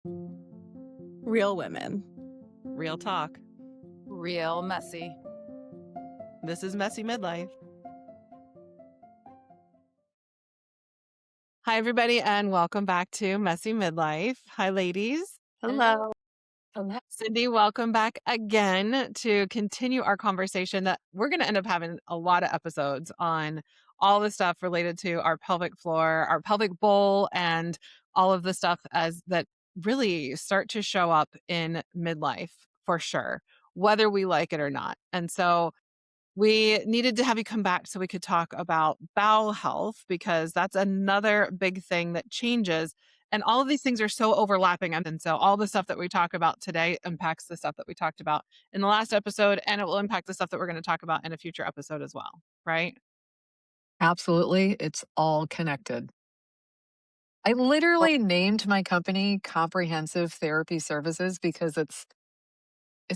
Real women. Real talk. Real messy. This is Messy Midlife. Hi, everybody, and welcome back to Messy Midlife. Hi, ladies. Hello. Cindy, welcome back again to continue our conversation that we're going to end up having a lot of episodes on all the stuff related to our pelvic floor, our pelvic bowl, and all of the stuff as that really start to show up in midlife for sure, whether we like it or not. And so we needed to have you come back so we could talk about bowel health because that's another big thing that changes. And all of these things are so overlapping. And so all the stuff that we talk about today impacts the stuff that we talked about in the last episode, and it will impact the stuff that we're going to talk about in a future episode as well. Right? Absolutely. It's all connected. I literally named my company Comprehensive Therapy Services because it's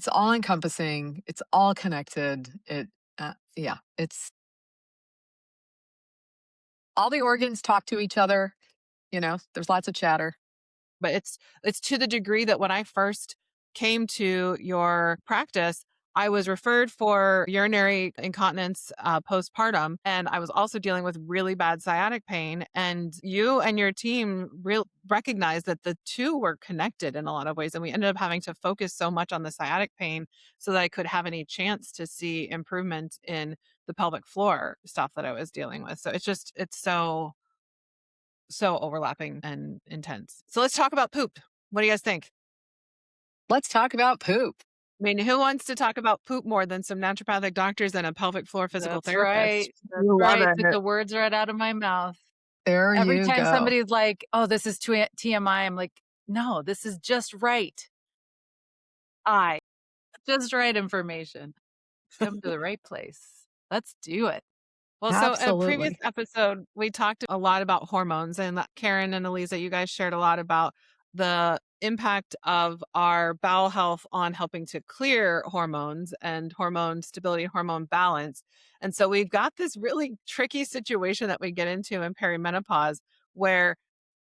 all encompassing. It's all connected. It's all the organs talk to each other. There's lots of chatter. But it's to the degree that when I first came to your practice, I was referred for urinary incontinence postpartum, and I was also dealing with really bad sciatic pain. And you and your team recognized that the two were connected in a lot of ways, and we ended up having to focus so much on the sciatic pain so that I could have any chance to see improvement in the pelvic floor stuff that I was dealing with. So it's so overlapping and intense. So let's talk about poop. What do you guys think? Let's talk about poop. I mean, who wants to talk about poop more than some naturopathic doctors and a pelvic floor physical That's therapist? right. That's You love right. it. Took the words right out of my mouth. There Every you time go. somebody's like, oh, this is TMI, I'm like, no, this is just right. Just right information. Come to the right place. Let's do it. Well, so in a previous Absolutely. episode, we talked a lot about hormones, and Karen and Eliza, you guys shared a lot about the impact of our bowel health on helping to clear hormones and hormone stability, hormone balance. And so we've got this really tricky situation that we get into in perimenopause where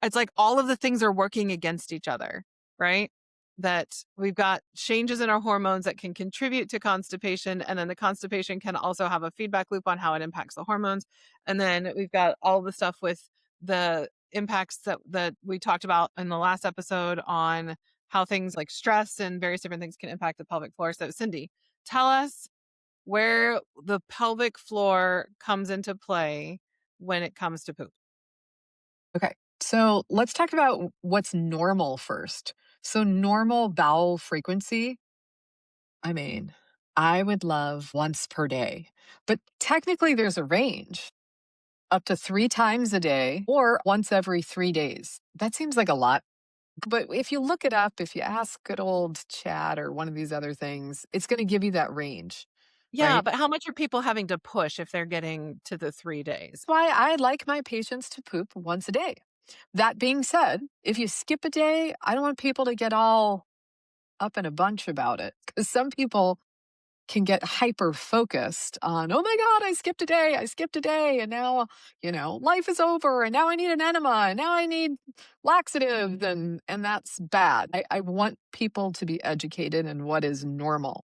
it's like all of the things are working against each other, right? That we've got changes in our hormones that can contribute to constipation. And then the constipation can also have a feedback loop on how it impacts the hormones. And then we've got all the stuff with the impacts that we talked about in the last episode on how things like stress and various different things can impact the pelvic floor. So Cindy, tell us where the pelvic floor comes into play when it comes to poop. Okay. So let's talk about what's normal first. So, normal bowel frequency, I mean, I would love once per day, but technically there's a range up to 3 times a day or once every 3 days. That seems like a lot. But if you look it up, if you ask good old chat or one of these other things, it's going to give you that range, Yeah, right? but how much are people having to push if they're getting to the 3 days? That's why I like my patients to poop once a day. That being said, if you skip a day, I don't want people to get all up in a bunch about it because some people can get hyper focused on, oh my God, I skipped a day, and now, life is over, and now I need an enema, and now I need laxatives, and that's bad. I want people to be educated in what is normal.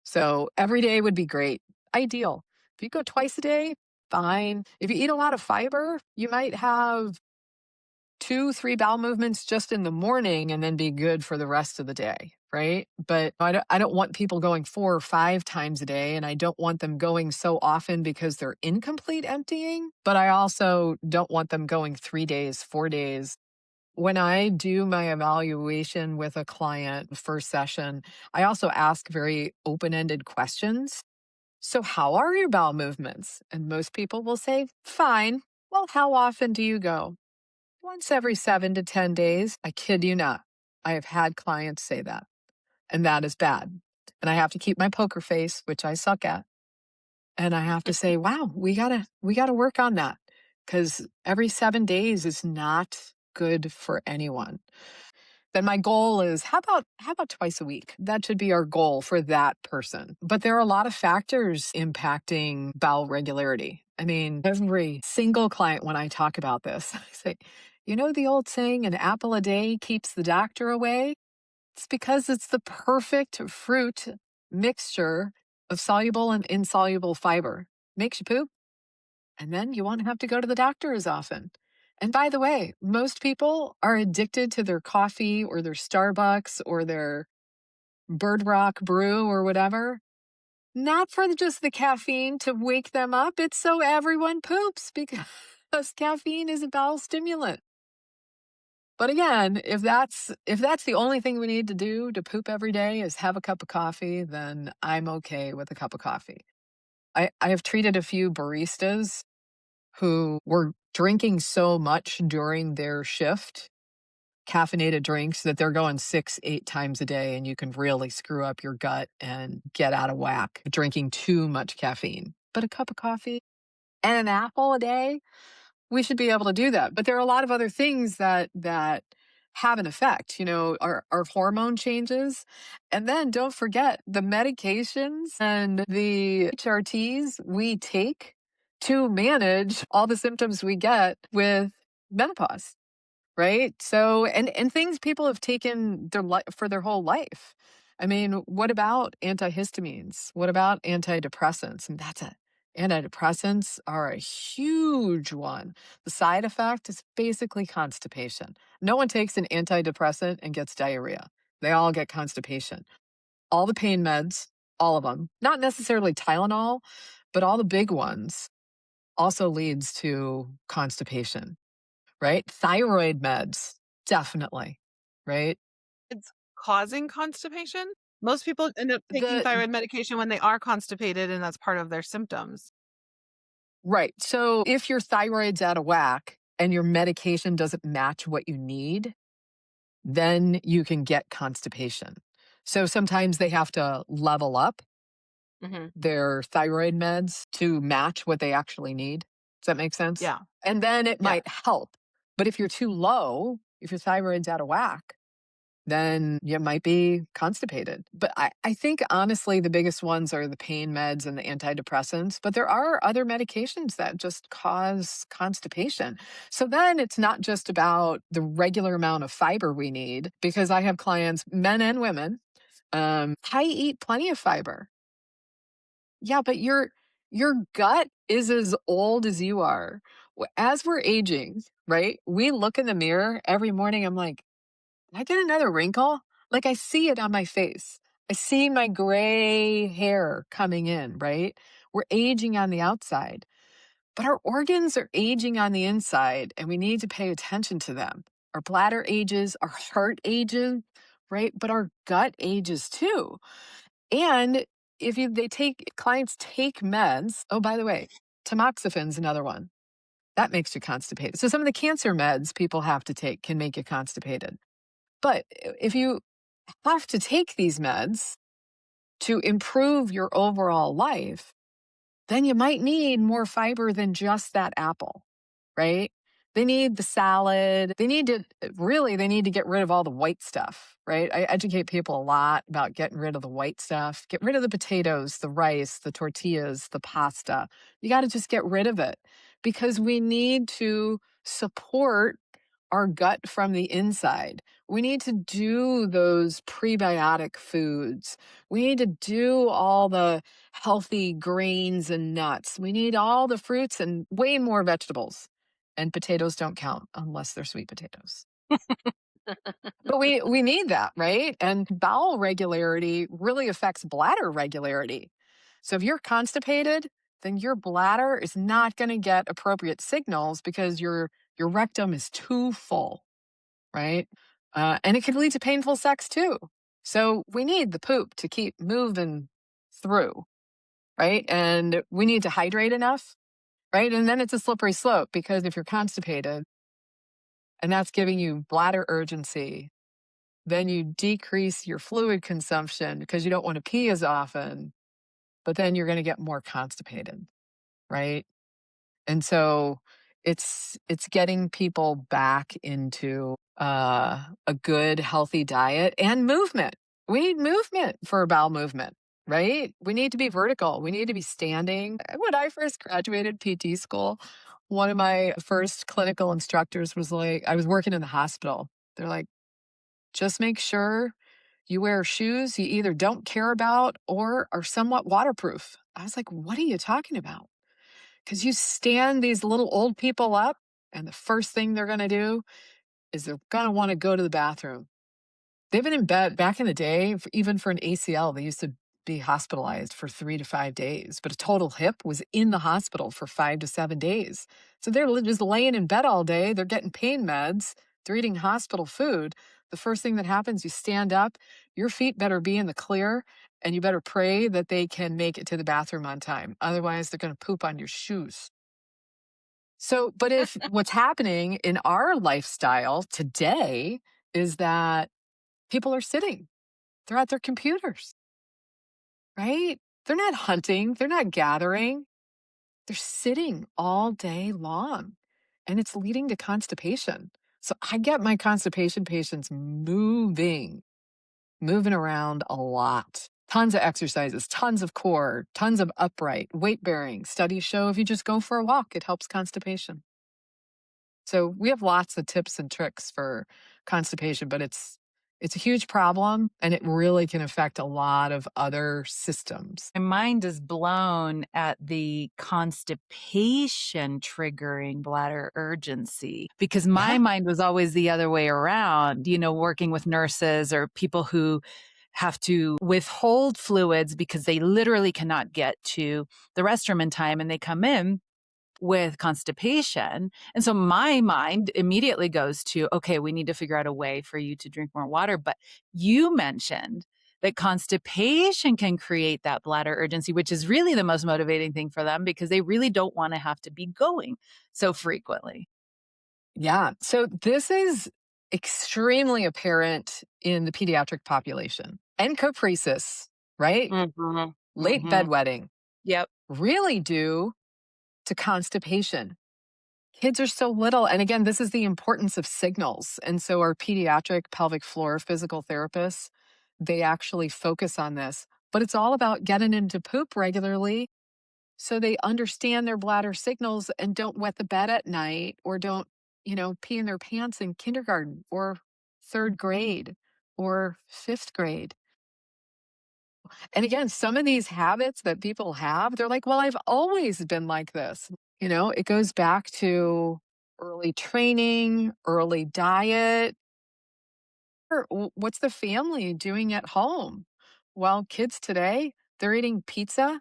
So every day would be great. Ideal. If you go twice a day, fine. If you eat a lot of fiber, you might have 2, 3 bowel movements just in the morning and then be good for the rest of the day, right? But I don't want people going 4 or 5 times a day, and I don't want them going so often because they're incomplete emptying, but I also don't want them going 3 days, 4 days. When I do my evaluation with a client first session, I also ask very open-ended questions. So, how are your bowel movements? And most people will say, fine. Well, how often do you go? Once every 7 to 10 days. I kid you not. I have had clients say that, and that is bad. And I have to keep my poker face, which I suck at. And I have to say, wow, we gotta work on that because every 7 days is not good for anyone. Then my goal is how about twice a week? That should be our goal for that person. But there are a lot of factors impacting bowel regularity. I mean, every single client when I talk about this, I say, You know the old saying, an apple a day keeps the doctor away? It's because it's the perfect fruit mixture of soluble and insoluble fiber. Makes you poop, and then you won't have to go to the doctor as often. And by the way, most people are addicted to their coffee or their Starbucks or their Bird Rock brew or whatever. Not for just the caffeine to wake them up. It's so everyone poops because caffeine is a bowel stimulant. But again, if that's the only thing we need to do to poop every day is have a cup of coffee, then I'm okay with a cup of coffee. I have treated a few baristas who were drinking so much during their shift, caffeinated drinks, that they're going 6, 8 times a day, and you can really screw up your gut and get out of whack drinking too much caffeine. But a cup of coffee and an apple a day, we should be able to do that. But there are a lot of other things that have an effect, our hormone changes. And then don't forget the medications and the HRTs we take to manage all the symptoms we get with menopause. Right? So, and things people have taken for their whole life. I mean, what about antihistamines? What about antidepressants? And antidepressants are a huge one. The side effect is basically constipation. No one takes an antidepressant and gets diarrhea. They all get constipation. All the pain meds, all of them, not necessarily Tylenol, but all the big ones also leads to constipation. Right? Thyroid meds, definitely, right? It's causing constipation? Most people end up taking The thyroid medication when they are constipated, and that's part of their symptoms. right. So if your thyroid's out of whack and your medication doesn't match what you need, then you can get constipation. So sometimes they have to level up Mhm. their thyroid meds to match what they actually need. Does that make sense? Yeah. And then it Yeah. might help. But if you're too low, if your thyroid's out of whack, then you might be constipated. But I think honestly, the biggest ones are the pain meds and the antidepressants, but there are other medications that just cause constipation. So then it's not just about the regular amount of fiber we need, because I have clients, men and women, I eat plenty of fiber. Yeah, but your gut is as old as you are. As we're aging, right? We look in the mirror every morning. I'm like, I get another wrinkle. Like I see it on my face. I see my gray hair coming in, right? We're aging on the outside, but our organs are aging on the inside, and we need to pay attention to them. Our bladder ages, our heart ages, right? But our gut ages too. And if you they take clients take meds, oh, by the way, tamoxifan's another one. That makes you constipated. So some of the cancer meds people have to take can make you constipated. But if you have to take these meds to improve your overall life, then you might need more fiber than just that apple, right? They need the salad. They need to get rid of all the white stuff, right? I educate people a lot about getting rid of the white stuff. Get rid of the potatoes, the rice, the tortillas, the pasta. You got to just get rid of it because we need to support our gut from the inside. We need to do those prebiotic foods. We need to do all the healthy grains and nuts. We need all the fruits and way more vegetables. And potatoes don't count unless they're sweet potatoes. But we need that, right? And bowel regularity really affects bladder regularity. So if you're constipated, then your bladder is not going to get appropriate signals because your rectum is too full, right? And it can lead to painful sex too. So we need the poop to keep moving through, right? And we need to hydrate enough, right? And then it's a slippery slope because if you're constipated and that's giving you bladder urgency, then you decrease your fluid consumption because you don't want to pee as often, but then you're going to get more constipated, right? And so it's getting people back into a good, healthy diet and movement. We need movement for bowel movement, right? We need to be vertical. We need to be standing. When I first graduated PT school, One of my first clinical instructors was like, I was working in the hospital. They're like, just make sure you wear shoes you either don't care about or are somewhat waterproof. I was like, what are you talking about? Because you stand these little old people up, and the first thing they're going to do is they're going to want to go to the bathroom. They've been in bed back in the day, even for an ACL, they used to be hospitalized for 3 to 5 days, but a total hip was in the hospital for 5 to 7 days. So they're just laying in bed all day. They're getting pain meds. They're eating hospital food. The first thing that happens, you stand up, your feet better be in the clear, and you better pray that they can make it to the bathroom on time. Otherwise, they're going to poop on your shoes. So, but if what's happening in our lifestyle today is that people are sitting, they're at their computers, right? They're not hunting, they're not gathering, they're sitting all day long, and it's leading to constipation. So I get my constipation patients moving around a lot. Tons of exercises, tons of core, tons of upright, weight bearing. Studies show if you just go for a walk, it helps constipation. So we have lots of tips and tricks for constipation, but it's a huge problem, and it really can affect a lot of other systems. My mind is blown at the constipation triggering bladder urgency because my Yeah. mind was always the other way around, working with nurses or people who have to withhold fluids because they literally cannot get to the restroom in time and they come in with constipation. And so my mind immediately goes to, okay, we need to figure out a way for you to drink more water. But you mentioned that constipation can create that bladder urgency, which is really the most motivating thing for them because they really don't want to have to be going so frequently. Yeah. So this is extremely apparent in the pediatric population. Encopresis, right? Mhm. Late Mhm. bedwetting, Yep. really due to constipation. Kids are so little. And again, this is the importance of signals. And so our pediatric pelvic floor physical therapists, they actually focus on this. But it's all about getting into poop regularly so they understand their bladder signals and don't wet the bed at night or don't, pee in their pants in kindergarten or third grade or fifth grade. And again, some of these habits that people have, they're like, well, I've always been like this. It goes back to early training, early diet, or what's the family doing at home? Well, kids today, they're eating pizza,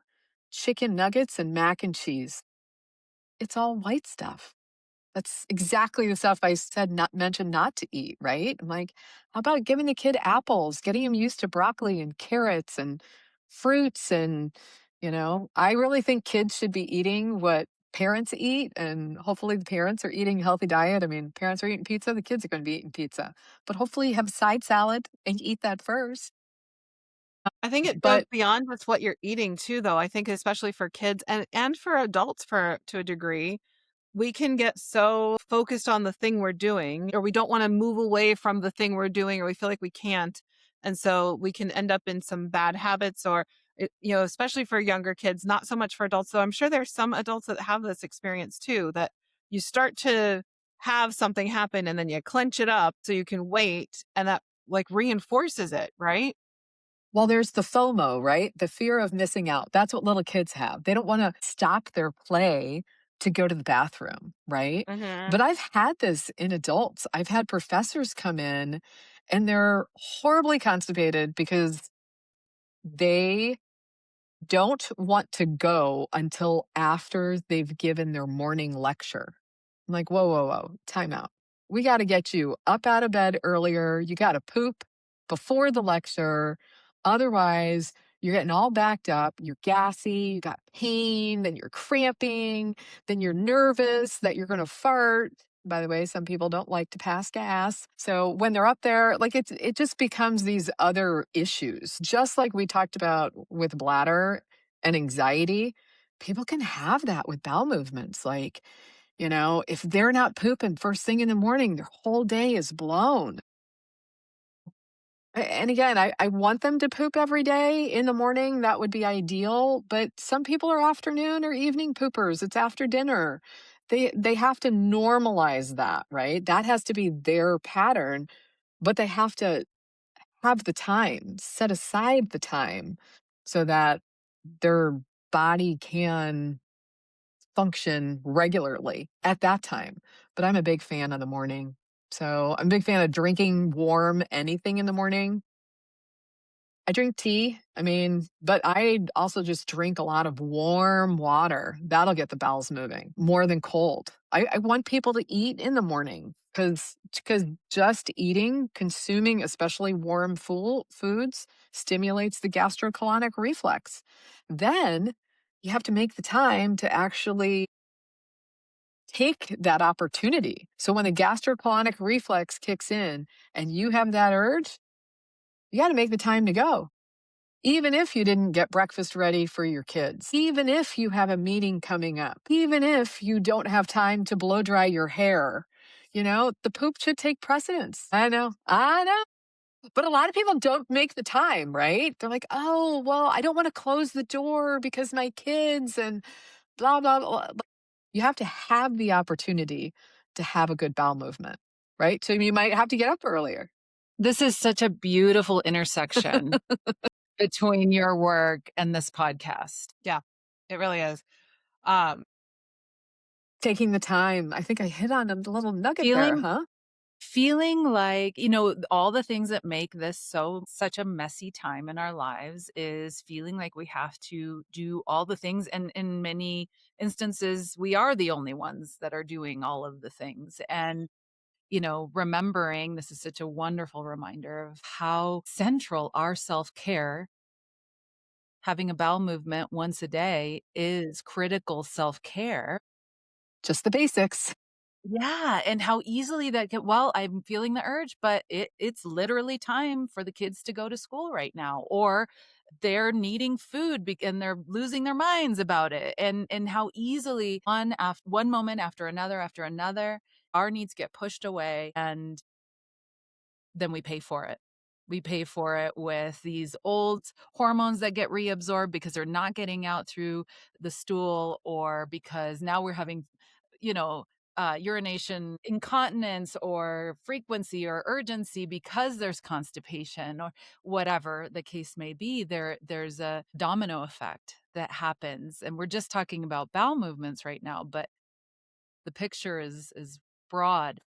chicken nuggets, and mac and cheese. It's all white stuff. That's exactly the stuff I said not mentioned not to eat, right? I'm like, how about giving the kid apples, getting him used to broccoli and carrots and fruits and I really think kids should be eating what parents eat, and hopefully the parents are eating a healthy diet. I mean, parents are eating pizza, the kids are going to be eating pizza. But hopefully you have a side salad and you eat that first. I think it goes But beyond just what you're eating too, though. I think especially for kids and for adults for to a degree, we can get so focused on the thing we're doing, or we don't want to move away from the thing we're doing, or we feel like we can't. And so we can end up in some bad habits, or, especially for younger kids, not so much for adults. So I'm sure there's some adults that have this experience too, that you start to have something happen and then you clench it up so you can wait. And that like reinforces it, right? well, there's the FOMO, right? The fear of missing out. That's what little kids have. They don't want to stop their play to go to the bathroom, right? Hmm. But I've had this in adults. I've had professors come in and they're horribly constipated because they don't want to go until after they've given their morning lecture. I'm like, whoa, whoa, whoa, time out. We got to get you up out of bed earlier. You got to poop before the lecture. Otherwise, you're getting all backed up. You're gassy. You got pain. Then you're cramping. Then you're nervous that you're going to fart. By the way, some people don't like to pass gas. So when they're up there, like it just becomes these other issues. Just like we talked about with bladder and anxiety, people can have that with bowel movements. Like, if they're not pooping first thing in the morning, their whole day is blown. And again, I want them to poop every day in the morning. That would be ideal. But some people are afternoon or evening poopers. It's after dinner. They have to normalize that, right? That has to be their pattern, but they have to have the time, set aside the time so that their body can function regularly at that time. But I'm a big fan of the morning. So I'm a big fan of drinking warm anything in the morning. I drink tea. I mean, but I also just drink a lot of warm water. That'll get the bowels moving more than cold. I want people to eat in the morning because just eating, consuming especially warm foods stimulates the gastrocolonic reflex. Then you have to make the time to actually take that opportunity. So when the gastrocolonic reflex kicks in and you have that urge, you got to make the time to go. Even if you didn't get breakfast ready for your kids, even if you have a meeting coming up, even if you don't have time to blow dry your hair, the poop should take precedence. I know. But a lot of people don't make the time, right? They're like, oh, well, I don't want to close the door because my kids and blah, blah, blah. You have to have the opportunity to have a good bowel movement, right? So you might have to get up earlier. This is such a beautiful intersection between your work and this podcast. Yeah, it really is. Um, Taking the time. I think I hit on a little nugget there, Feeling huh? feeling like, all the things that make this such a messy time in our lives is feeling like we have to do all the things, and in many instances, we are the only ones that are doing all of the things, and remembering this is such a wonderful reminder of how central our self-care, having a bowel movement once a day is critical self-care. Just the basics. Yeah, and how easily that can well, I'm feeling the urge, but it's literally time for the kids to go to school right now, or they're needing food and they're losing their minds about it, and how easily one moment after another, our needs get pushed away, and then we pay for it. We pay for it with these old hormones that get reabsorbed because they're not getting out through the stool, or because now we're having, you know, urination incontinence or frequency or urgency because there's constipation or whatever the case may be. There's a domino effect that happens, and we're just talking about bowel movements right now, but the picture is broad.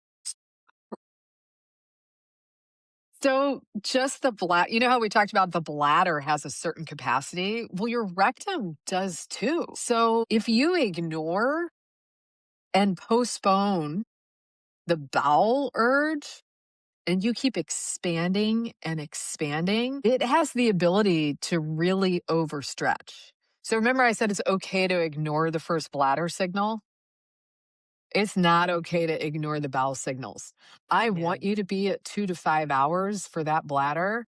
So just the bladder, you know how we talked about the bladder has a certain capacity? Well, your rectum does too. So if you ignore and postpone the bowel urge and you keep expanding and expanding, it has the ability to really overstretch. So remember, I said it's okay to ignore the first bladder signal? It's not okay to ignore the bowel signals. I Yeah. want you to be at 2 to 5 hours for that bladder.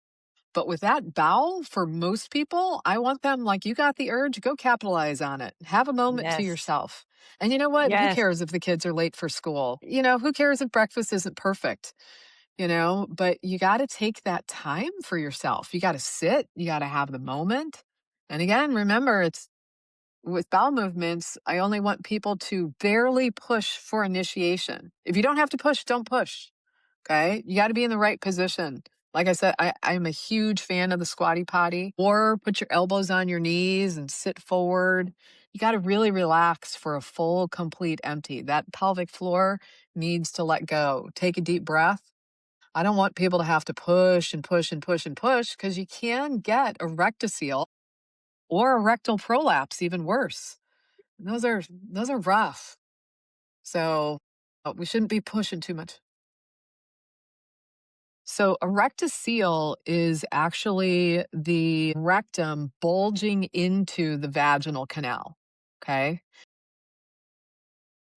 But with that bowel, for most people, I want them like, you got the urge, go capitalize on it. Have a moment to Yes. yourself. And you know what? Who Yes. cares if the kids are late for school? Who cares if breakfast isn't perfect? But you got to take that time for yourself. You got to sit, you got to have the moment. And again, remember, it's with bowel movements, I only want people to barely push for initiation. If you don't have to push, don't push. Okay. You got to be in the right position. Like I said, I'm a huge fan of the squatty potty, or put your elbows on your knees and sit forward. You got to really relax for a full, complete empty. That pelvic floor needs to let go. Take a deep breath. I don't want people to have to push and push and push and push, because you can get a rectocele or a rectal prolapse, even worse. And those are rough. So we shouldn't be pushing too much. So a rectocele is actually the rectum bulging into the vaginal canal. Okay.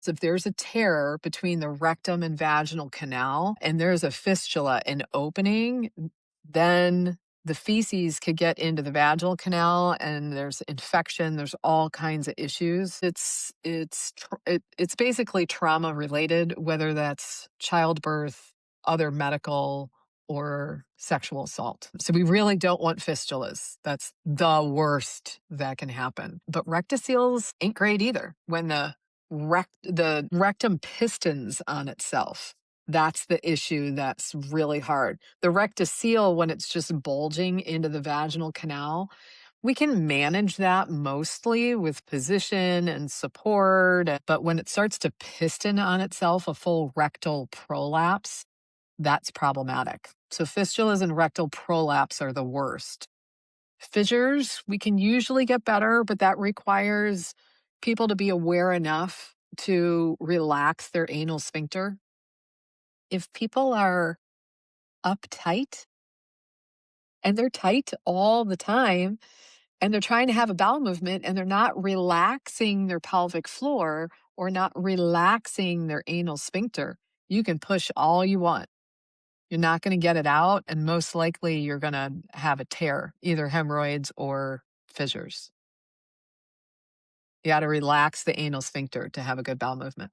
So if there's a tear between the rectum and vaginal canal and there's a fistula, an opening, then the feces could get into the vaginal canal and there's infection, there's all kinds of issues. It's basically trauma related, whether that's childbirth, other medical, or sexual assault. So we really don't want fistulas. That's the worst that can happen. But rectoceles ain't great either. When the the rectum pistons on itself. That's the issue that's really hard. The rectocele, when it's just bulging into the vaginal canal, we can manage that mostly with position and support. But when it starts to piston on itself, a full rectal prolapse, that's problematic. So fistulas and rectal prolapse are the worst. Fissures, we can usually get better, but that requires people to be aware enough to relax their anal sphincter. If people are uptight and they're tight all the time and they're trying to have a bowel movement and they're not relaxing their pelvic floor or not relaxing their anal sphincter, you can push all you want. You're not going to get it out, and most likely you're going to have a tear, either hemorrhoids or fissures. You got to relax the anal sphincter to have a good bowel movement.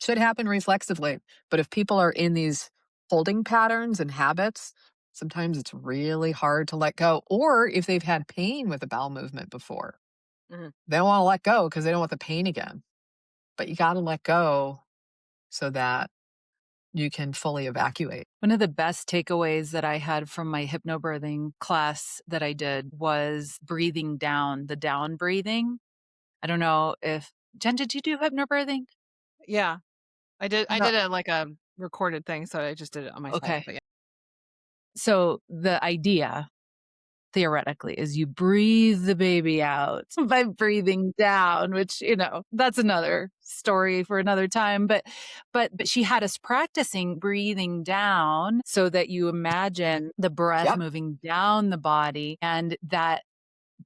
Should happen reflexively, but if people are in these holding patterns and habits, sometimes it's really hard to let go. Or if they've had pain with a bowel movement before, they don't want to let go because they don't want the pain again. But you got to let go so that you can fully evacuate. One of the best takeaways that I had from my hypnobirthing class that I did was breathing down, the down breathing. I don't know if Jen, did you do hypnobirthing? Yeah. I did No. it like a recorded thing, so I just did it on my side. Okay. But yeah. So the idea theoretically is you breathe the baby out by breathing down, which, that's another story for another time. But she had us practicing breathing down so that you imagine the breath Yep. moving down the body, and that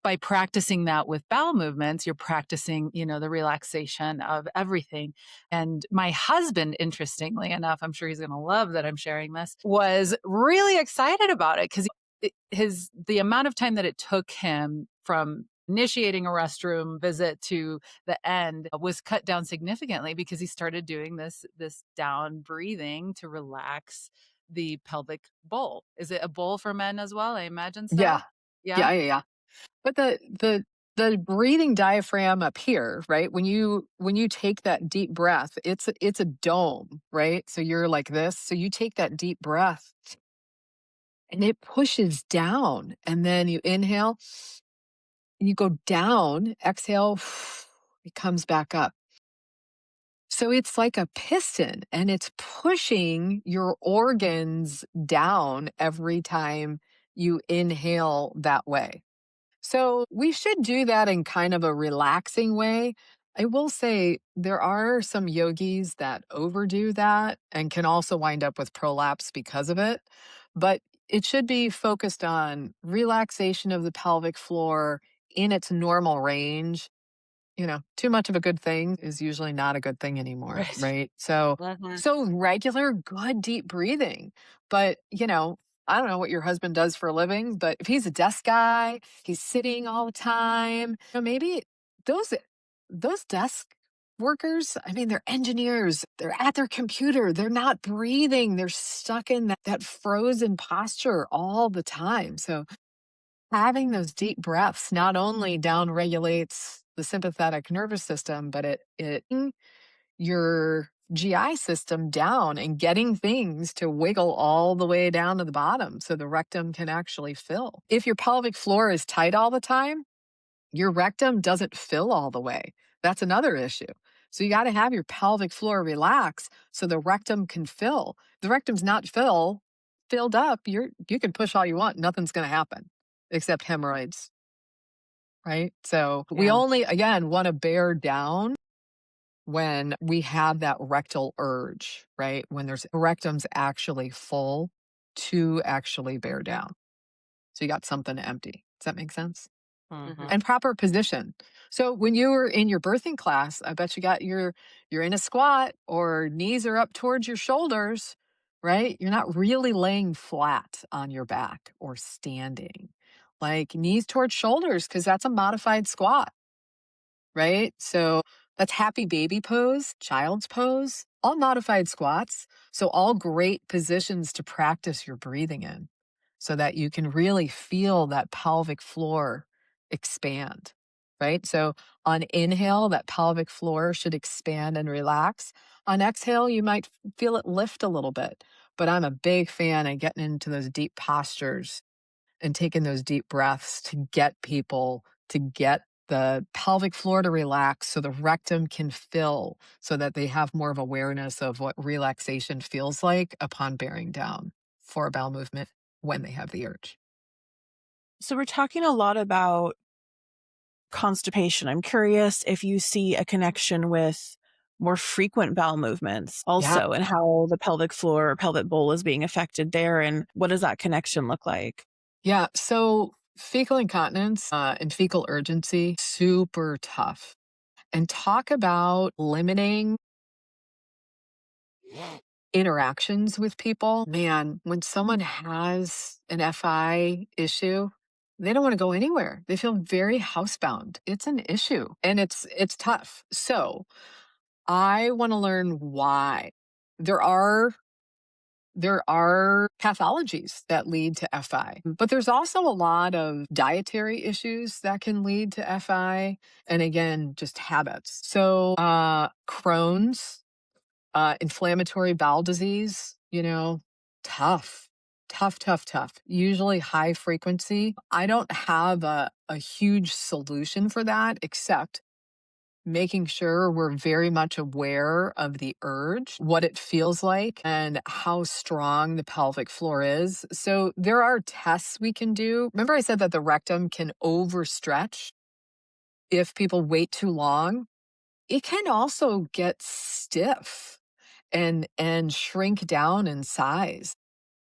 by practicing that with bowel movements, you're practicing, the relaxation of everything. And my husband, interestingly enough, I'm sure he's going to love that I'm sharing this, was really excited about it because the amount of time that it took him from initiating a restroom visit to the end was cut down significantly because he started doing this down breathing to relax the pelvic bowl. Is it a bowl for men as well? I imagine so. Yeah. Yeah. Yeah. But the breathing diaphragm up here, right? When you take that deep breath, it's a dome, right? So you're like this. So you take that deep breath and it pushes down, and then you inhale, you go down, exhale, it comes back up. So it's like a piston and it's pushing your organs down every time you inhale that way. So we should do that in kind of a relaxing way. I will say there are some yogis that overdo that and can also wind up with prolapse because of it. But it should be focused on relaxation of the pelvic floor in its normal range. Too much of a good thing is usually not a good thing anymore, Right. right? So regular, good, deep breathing. But, I don't know what your husband does for a living, but if he's a desk guy, he's sitting all the time, maybe those those desk workers, I mean, they're engineers, they're at their computer, they're not breathing, they're stuck in that frozen posture all the time. So having those deep breaths not only down regulates the sympathetic nervous system, but it your GI system down and getting things to wiggle all the way down to the bottom so the rectum can actually fill. If your pelvic floor is tight all the time, your rectum doesn't fill all the way. That's another issue. So you got to have your pelvic floor relax so the rectum can fill. The rectum's not filled up, you can push all you want, nothing's going to happen except hemorrhoids, right? So we Yeah. only again want to bear down when we have that rectal urge, right? When there's rectum's actually full to actually bear down. So you got something to empty. Does that make sense? And proper position. So when you were in your birthing class, I bet you're in a squat or knees are up towards your shoulders, right? You're not really laying flat on your back or standing. Like knees towards shoulders because that's a modified squat, right? So that's happy baby pose, child's pose, all modified squats. So all great positions to practice your breathing in so that you can really feel that pelvic floor expand. right? So on inhale, that pelvic floor should expand and relax. On exhale, you might feel it lift a little bit. But I'm a big fan of getting into those deep postures and taking those deep breaths to get people to get the pelvic floor to relax so the rectum can fill so that they have more of awareness of what relaxation feels like upon bearing down for a bowel movement when they have the urge. So we're talking a lot about constipation. I'm curious if you see a connection with more frequent bowel movements Yeah. also, and how the pelvic floor or pelvic bowl is being affected there, and what does that connection look like? Yeah. So fecal incontinence and fecal urgency, super tough. And talk about limiting interactions with people. Man, when someone has an FI issue, they don't want to go anywhere. They feel very housebound. It's an issue and it's tough. So I want to learn why. There are there are pathologies that lead to FI, but there's also a lot of dietary issues that can lead to FI. And again, just habits. So, Crohn's, inflammatory bowel disease, tough, tough, tough, tough. Usually high frequency. I don't have a huge solution for that, except making sure we're very much aware of the urge, what it feels like, and how strong the pelvic floor is. So there are tests we can do. Remember, I said that the rectum can overstretch if people wait too long. It can also get stiff and shrink down in size.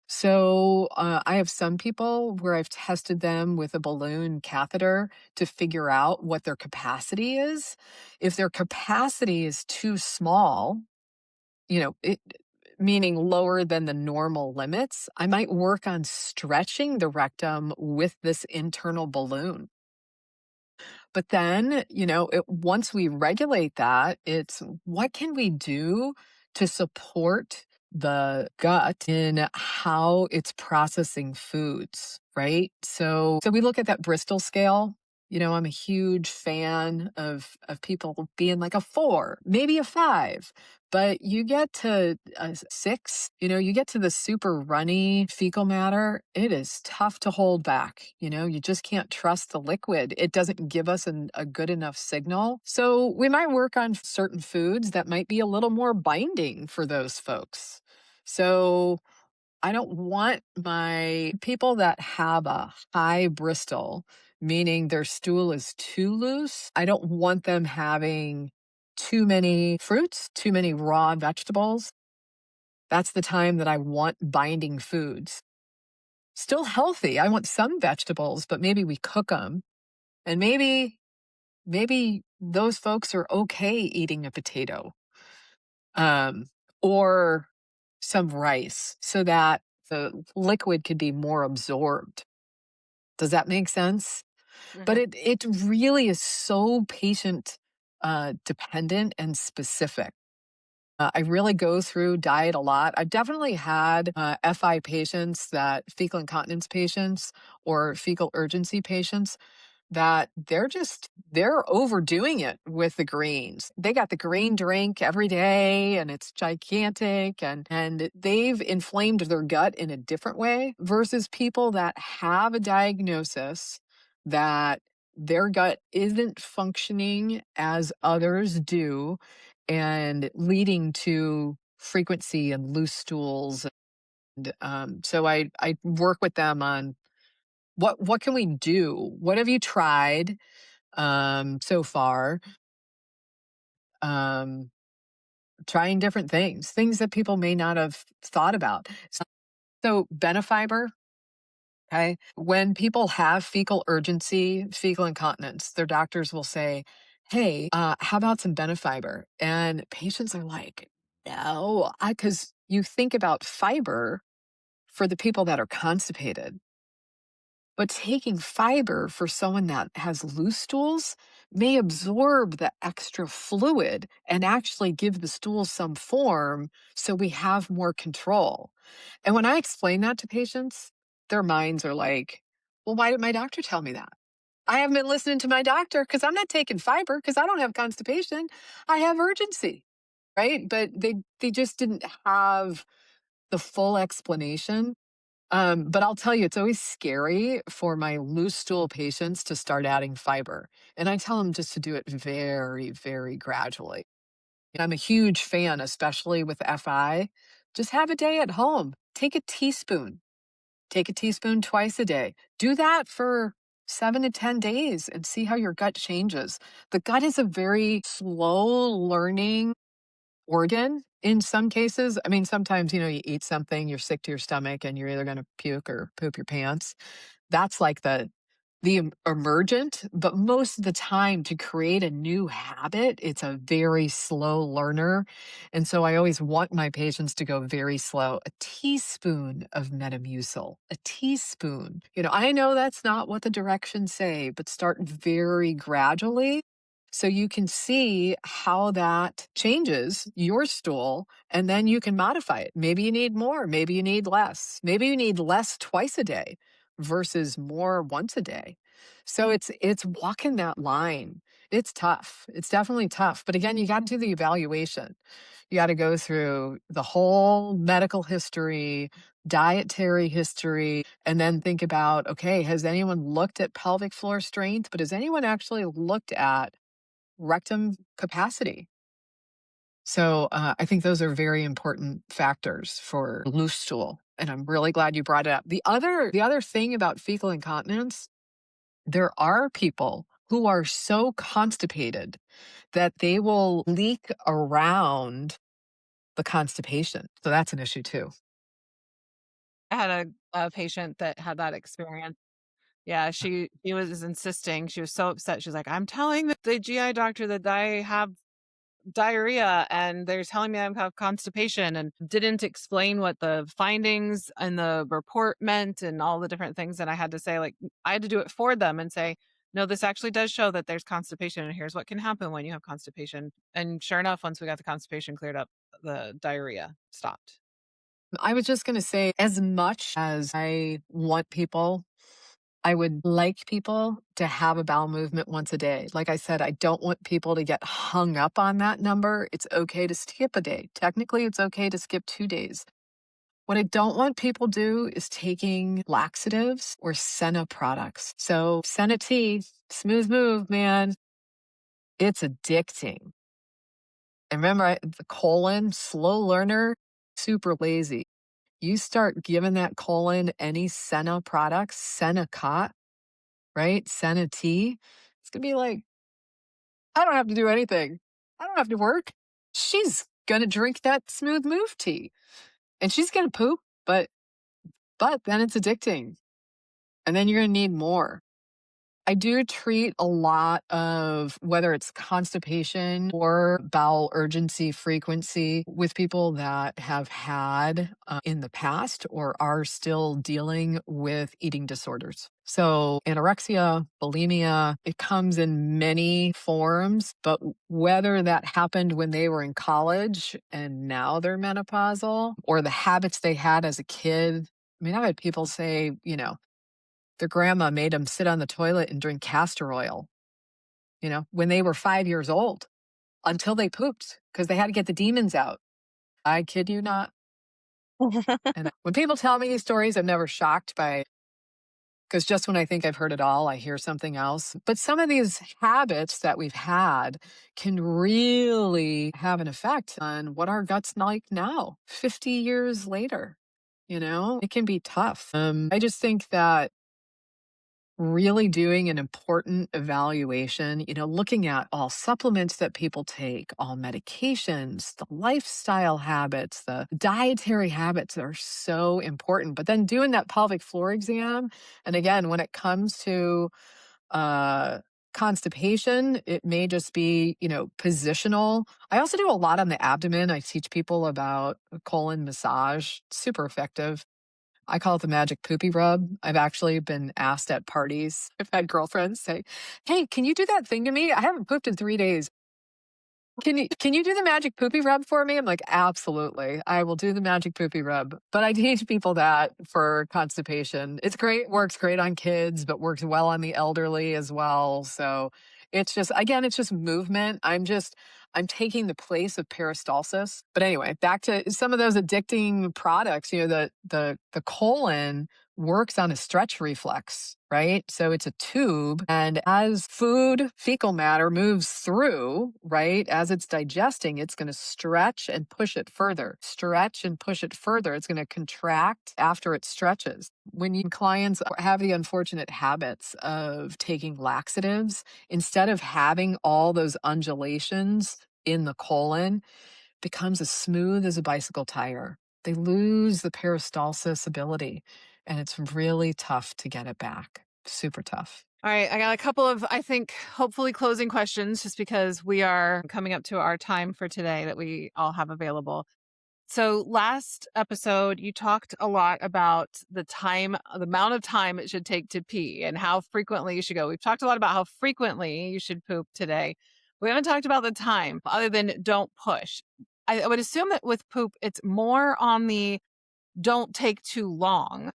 So I have some people where I've tested them with a balloon catheter to figure out what their capacity is. If their capacity is too small, meaning lower than the normal limits, I might work on stretching the rectum with this internal balloon. But then, once we regulate that, it's what can we do to support the gut in how it's processing foods, right? So we look at that Bristol scale. I'm a huge fan of people being like a 4, maybe a 5. But you get to a 6, you get to the super runny fecal matter, it is tough to hold back. You just can't trust the liquid. It doesn't give us a good enough signal. So we might work on certain foods that might be a little more binding for those folks. So I don't want my people that have a high Bristol, meaning their stool is too loose. I don't want them having too many fruits, too many raw vegetables. That's the time that I want binding foods. Still healthy. I want some vegetables, but maybe we cook them. And maybe those folks are okay eating a potato. Um, or some rice so that the liquid could be more absorbed. Does that make sense? But Mhm. it really is so patient dependent and specific. I really go through diet a lot. I've definitely had FI patients, that fecal incontinence patients or fecal urgency patients, that they're overdoing it with the greens. They got the green drink every day and it's gigantic, and they've inflamed their gut in a different way versus people that have a diagnosis that their gut isn't functioning as others do and leading to frequency and loose stools. And so I work with them on what can we do? What have you tried so far? Um, Trying different things that people may not have thought about. So Benefiber, okay. When people have fecal urgency, fecal incontinence, their doctors will say, "Hey, how about some Benefiber?" And patients are like, "No," because you think about fiber for the people that are constipated. But taking fiber for someone that has loose stools may absorb the extra fluid and actually give the stool some form so we have more control. And when I explain that to patients, their minds are like, well, why did my doctor tell me that? I haven't been listening to my doctor because I'm not taking fiber because I don't have constipation. I have urgency, right? But they just didn't have the full explanation. But I'll tell you, it's always scary for my loose stool patients to start adding fiber. And I tell them just to do it very, very gradually. And I'm a huge fan, especially with FI. Just have a day at home. Take a teaspoon. Take a teaspoon twice a day. Do that for 7 to 10 days and see how your gut changes. The gut is a very slow learning organ in some cases. I mean, sometimes, you eat something, you're sick to your stomach, and you're either going to puke or poop your pants. That's like the emergent, but most of the time to create a new habit, it's a very slow learner. And so I always want my patients to go very slow. A teaspoon of Metamucil, a teaspoon. I know that's not what the directions say, but start very gradually so you can see how that changes your stool, and then you can modify it. Maybe you need more, maybe you need less. Maybe you need less twice a day versus more once a day. So it's walking that line. It's tough. It's definitely tough. But again, you got to do the evaluation. You got to go through the whole medical history, dietary history, and then think about, okay, has anyone looked at pelvic floor strength? But has anyone actually looked at rectum capacity? So I think those are very important factors for loose stool. And I'm really glad you brought it up. The other thing about fecal incontinence, there are people who are so constipated that they will leak around the constipation. So that's an issue too. I had a patient that had that experience. Yeah, she was insisting. She was so upset. She's like, "I'm telling the GI doctor that I have diarrhea and they're telling me I have constipation," and didn't explain what the findings and the report meant and all the different things. And I had to say, like, I had to do it for them and say, no, this actually does show that there's constipation, and here's what can happen when you have constipation. And sure enough, once we got the constipation cleared up, the diarrhea stopped. I was just going to say, as much as I want people, I would like people to have a bowel movement once a day. Like I said, I don't want people to get hung up on that number. It's okay to skip a day. Technically, it's okay to skip 2 days. What I don't want people do is taking laxatives or Senna products. So Senna tea, smooth move, man. It's addicting. And remember, the colon, slow learner, super lazy. You start giving that colon any Senna products, Senna cot, right? Senna tea. It's going to be like, I don't have to do anything. I don't have to work. She's going to drink that smooth move tea and she's going to poop, but then it's addicting. And then you're going to need more. I do treat a lot of whether it's constipation or bowel urgency frequency with people that have had in the past or are still dealing with eating disorders. So anorexia, bulimia, it comes in many forms, but whether that happened when they were in college and now they're menopausal, or the habits they had as a kid. I mean, I've had people say, their grandma made them sit on the toilet and drink castor oil, when they were 5 years old until they pooped because they had to get the demons out. I kid you not. And when people tell me these stories, I'm never shocked by, because just when I think I've heard it all, I hear something else. But some of these habits that we've had can really have an effect on what our gut's like now, 50 years later. It can be tough. I just think that really doing an important evaluation, looking at all supplements that people take, all medications, the lifestyle habits, the dietary habits are so important. But then doing that pelvic floor exam. And again, when it comes to constipation, it may just be, positional. I also do a lot on the abdomen. I teach people about colon massage, super effective. I call it the magic poopy rub. I've actually been asked at parties. I've had girlfriends say, "Hey, can you do that thing to me? I haven't pooped in 3 days." Can you do the magic poopy rub for me? I'm like, absolutely. I will do the magic poopy rub. But I teach people that for constipation. It's great, works great on kids, but works well on the elderly as well. So it's just, again, it's just movement. I'm taking the place of peristalsis. But anyway, back to some of those addicting products, the colon works on a stretch reflex, right? So it's a tube. And as food, fecal matter moves through, right, as it's digesting, it's going to stretch and push it further, stretch and push it further. It's going to contract after it stretches. When clients have the unfortunate habits of taking laxatives, instead of having all those undulations in the colon, becomes as smooth as a bicycle tire. They lose the peristalsis ability, and it's really tough to get it back. Super tough. All right, I got a couple of, I think, hopefully closing questions just because we are coming up to our time for today that we all have available. So last episode, you talked a lot about the amount of time it should take to pee and how frequently you should go. We've talked a lot about how frequently you should poop today. We haven't talked about the time other than don't push. I would assume that with poop, it's more on the don't take too long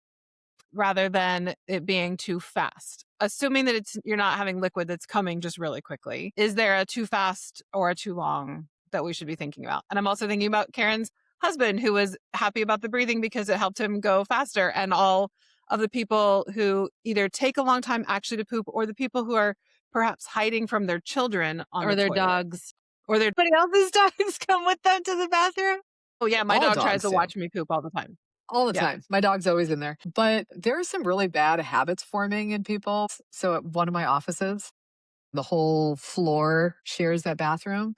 rather than it being too fast. Assuming that you're not having liquid that's coming just really quickly. Is there a too fast or a too long that we should be thinking about? And I'm also thinking about Karen's husband, who was happy about the breathing because it helped him go faster, and all of the people who either take a long time actually to poop, or the people who are perhaps hiding from their children on or the their toilet. dogs. Or their Anybody else's dogs come with them to the bathroom? Oh yeah, my All dog tries dogs to do. watch me poop all the time. All the Yeah. time. My dog's always in there. But there are some really bad habits forming in people. So at one of my offices, the whole floor shares that bathroom.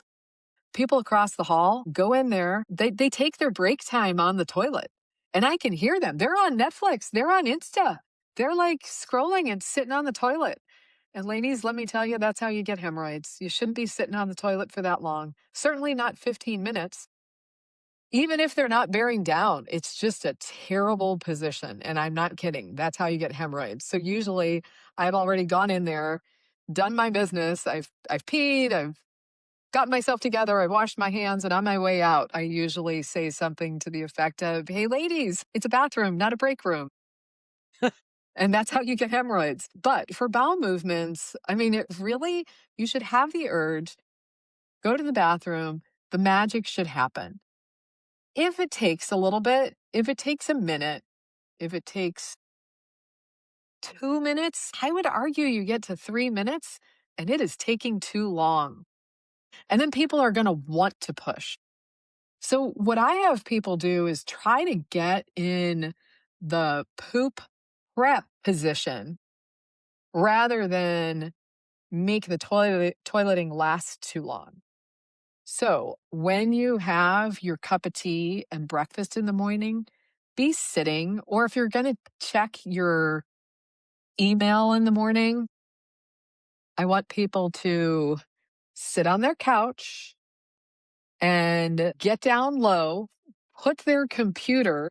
People across the hall go in there. They take their break time on the toilet. And I can hear them. They're on Netflix. They're on Insta. They're like scrolling and sitting on the toilet. And ladies, let me tell you, that's how you get hemorrhoids. You shouldn't be sitting on the toilet for that long. Certainly not 15 minutes. Even if they're not bearing down, it's just a terrible position. And I'm not kidding. That's how you get hemorrhoids. So usually I've already gone in there, done my business. I've peed, I've gotten myself together, I've washed my hands, and on my way out, I usually say something to the effect of, "Hey ladies, it's a bathroom, not a break room." And that's how you get hemorrhoids. But for bowel movements, I mean, it really, you should have the urge, go to the bathroom, the magic should happen. If it takes a little bit, if it takes a minute, if it takes 2 minutes, I would argue you get to 3 minutes and it is taking too long. And then people are going to want to push. So, what I have people do is try to get in the poop prep position rather than make the toileting last too long. So, when you have your cup of tea and breakfast in the morning, be sitting, or if you're going to check your email in the morning, I want people to sit on their couch and get down low, put their computer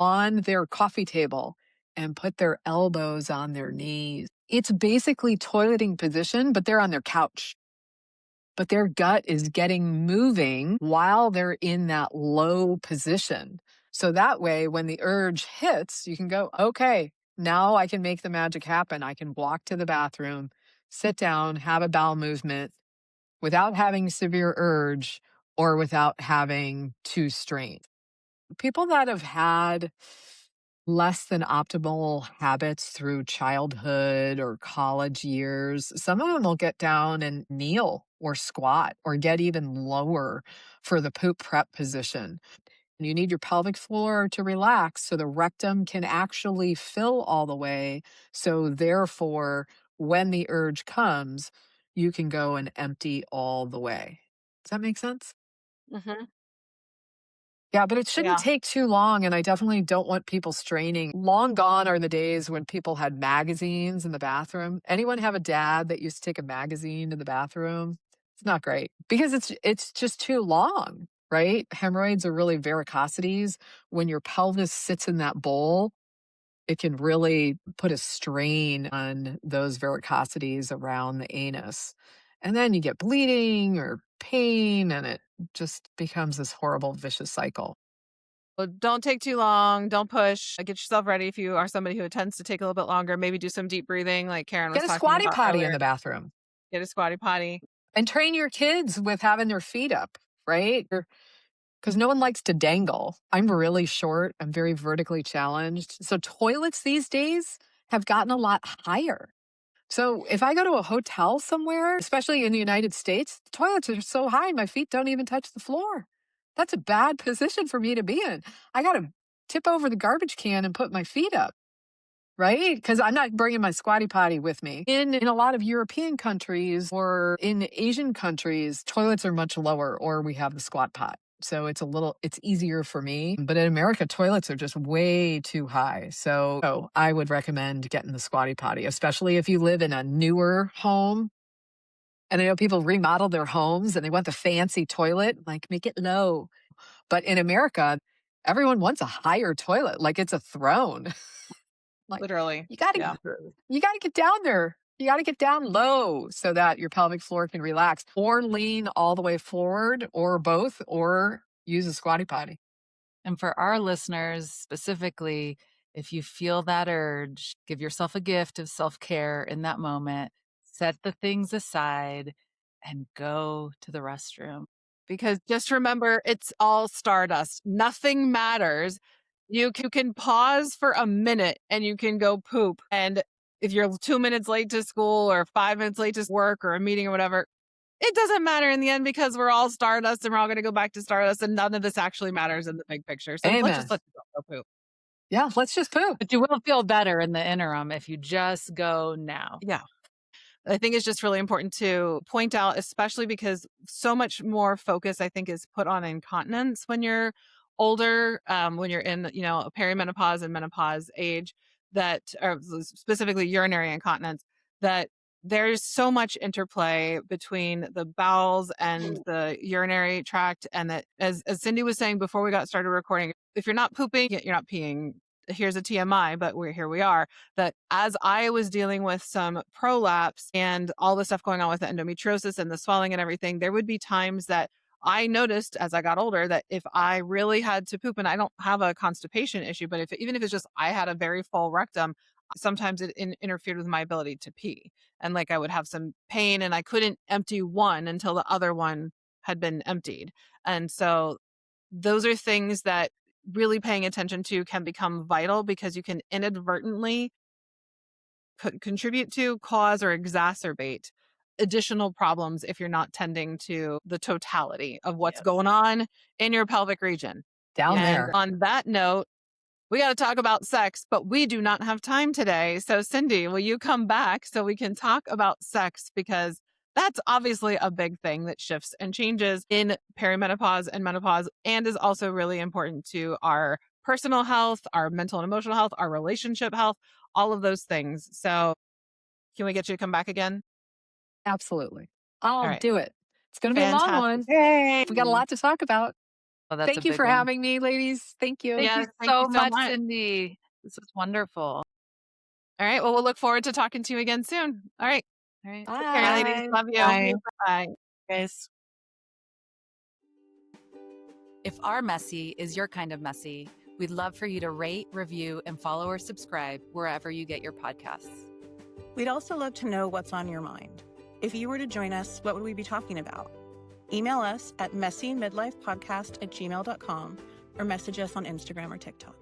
on their coffee table, and put their elbows on their knees. It's basically toileting position, but they're on their couch. But their gut is getting moving while they're in that low position. So that way, when the urge hits, you can go, okay, now I can make the magic happen. I can walk to the bathroom, sit down, have a bowel movement without having severe urge or without having to strain. People that have had less than optimal habits through childhood or college years, some of them will get down and kneel or squat or get even lower for the poop prep position. You need your pelvic floor to relax so the rectum can actually fill all the way. So, therefore, when the urge comes, you can go and empty all the way. Does that make sense? Mm-hmm. Yeah, but it shouldn't Yeah. take too long, and I definitely don't want people straining. Long gone are the days when people had magazines in the bathroom. Anyone have a dad that used to take a magazine to the bathroom? It's not great because it's just too long, right? Hemorrhoids are really varicosities. When your pelvis sits in that bowl, it can really put a strain on those varicosities around the anus. And then you get bleeding or pain, and it just becomes this horrible, vicious cycle. Well, don't take too long. Don't push. Get yourself ready if you are somebody who tends to take a little bit longer. Maybe do some deep breathing, like Karen was Get a talking squatty about potty in earlier. the bathroom Get a squatty potty. and train your kids with having their feet up, right? Because no one likes to dangle. I'm really short. I'm very vertically challenged. So toilets these days have gotten a lot higher. So if I go to a hotel somewhere, especially in the United States, the toilets are so high, my feet don't even touch the floor. That's a bad position for me to be in. I got to tip over the garbage can and put my feet up, right? Because I'm not bringing my squatty potty with me. In a lot of European countries or in Asian countries, toilets are much lower, or we have the squat pot. So it's easier for me. But in America, toilets are just way too high. So I would recommend getting the squatty potty, especially if you live in a newer home. And I know people remodel their homes and they want the fancy toilet, like make it low. But in America, everyone wants a higher toilet, like it's a throne. Like Literally. you gotta Yeah. you gotta get down there. You gotta get down low so that your pelvic floor can relax, or lean all the way forward, or both, or use a squatty potty. And for our listeners specifically, if you feel that urge, give yourself a gift of self care in that moment. Set the things aside and go to the restroom. Because just remember, it's all stardust. Nothing matters. You can pause for a minute and you can go poop. And if you're 2 minutes late to school or 5 minutes late to work or a meeting or whatever, it doesn't matter in the end because we're all stardust and we're all going to go back to stardust and none of this actually matters in the big picture. So let's Amen. just let you go poop. Yeah, let's just poop. But you will feel better in the interim if you just go now. Yeah. I think it's just really important to point out, especially because so much more focus, I think, is put on incontinence when you're older, when you're in, a perimenopause and menopause age, that, or specifically urinary incontinence, that there's so much interplay between the bowels and the urinary tract. And that, as Cindy was saying before we got started recording, if you're not pooping, you're not peeing. Here's a TMI, but here we are. That as I was dealing with some prolapse and all the stuff going on with the endometriosis and the swelling and everything, there would be times that I noticed as I got older that if I really had to poop, and I don't have a constipation issue, but even if it's just I had a very full rectum, sometimes it interfered with my ability to pee. And like I would have some pain and I couldn't empty one until the other one had been emptied. And so those are things that really paying attention to can become vital because you can inadvertently contribute to, cause, or exacerbate additional problems if you're not tending to the totality of what's Yes. going on in your pelvic region. Down And there. on that note, we got to talk about sex, but we do not have time today. So Cindy, will you come back so we can talk about sex? Because that's obviously a big thing that shifts and changes in perimenopause and menopause and is also really important to our personal health, our mental and emotional health, our relationship health, all of those things. So can we get you to come back again? Absolutely. All I'll right. do it. It's going to be a long Fantastic. one. Yay. We got a lot to talk about. Oh, that's Thank a you big for one. having me, ladies. Thank you. Thank Yes, you thank you so so much, much. Cindy. This was wonderful. All right. Well, we'll look forward to talking to you again soon. All right. All right. Take care, ladies. Bye. Love you. Bye. Bye. Guys. If our messy is your kind of messy, we'd love for you to rate, review, and follow or subscribe wherever you get your podcasts. We'd also love to know what's on your mind. If you were to join us, what would we be talking about? Email us at messymidlifepodcast@gmail.com or message us on Instagram or TikTok.